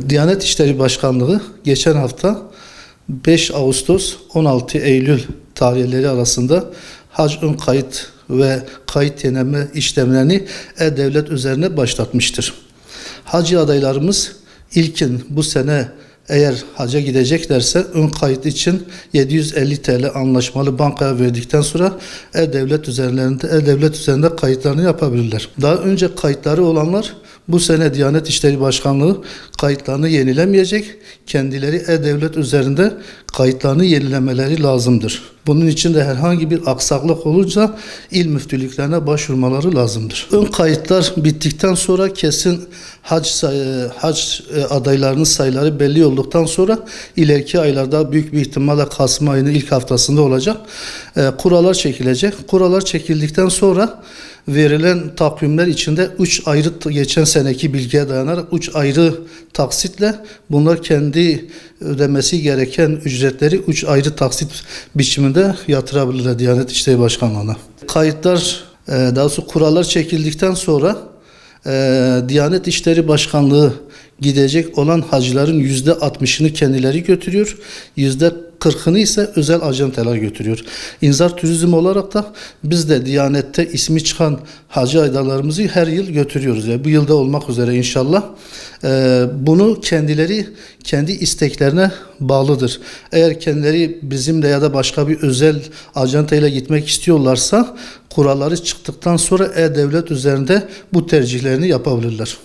Diyanet İşleri Başkanlığı geçen hafta 5 Ağustos 16 Eylül tarihleri arasında hac ön kayıt ve kayıt yenileme işlemlerini E-Devlet üzerine başlatmıştır. Hacı adaylarımız ilkin bu sene eğer hacca gideceklerse ön kayıt için 750 TL anlaşmalı bankaya verdikten sonra E-Devlet üzerinde kayıtlarını yapabilirler. Daha önce kayıtları olanlar bu sene Diyanet İşleri Başkanlığı kayıtlarını yenilemeyecek. Kendileri E-Devlet üzerinde kayıtlarını yenilemeleri lazımdır. Bunun için de herhangi bir aksaklık olunca il müftülüklerine başvurmaları lazımdır. Ön kayıtlar bittikten sonra kesin hac adaylarının sayıları belli olduktan sonra ileriki aylarda büyük bir ihtimalle Kasım ayının ilk haftasında olacak. Kurallar çekilecek. Kurallar çekildikten sonra verilen takvimler içinde 3 ayrı geçen seneki bilgiye dayanarak 3 ayrı taksitle bunlar kendi ödemesi gereken ücretleri 3 ayrı taksit biçiminde yatırabilirler Diyanet İşleri Başkanlığı'na. Kayıtlar daha doğrusu kurallar çekildikten sonra Diyanet İşleri Başkanlığı gidecek olan hacıların %60'ını kendileri götürüyor. %40'ını ise özel ajantalar götürüyor. İnzar turizm olarak da biz de Diyanet'te ismi çıkan hacı adalarımızı her yıl götürüyoruz. Yani bu yılda olmak üzere inşallah. Bunu kendileri kendi isteklerine bağlıdır. Eğer kendileri bizimle ya da başka bir özel ajantayla gitmek istiyorlarsa kuralları çıktıktan sonra E-Devlet üzerinde bu tercihlerini yapabilirler.